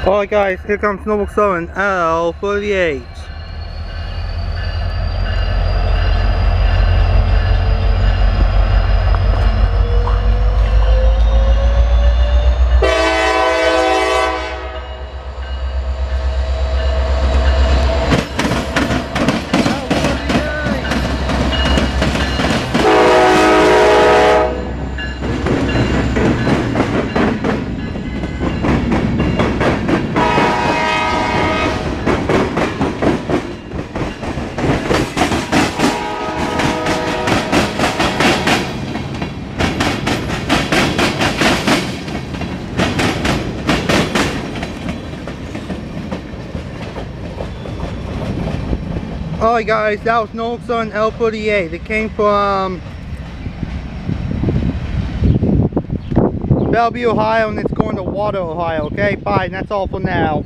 Alright guys, here comes Norfolk Southern L38. Alright guys, that was Norfolk Southern L38. It came from Bellevue, Ohio, and it's going to Waldo, Ohio. Okay, bye, and that's all for now.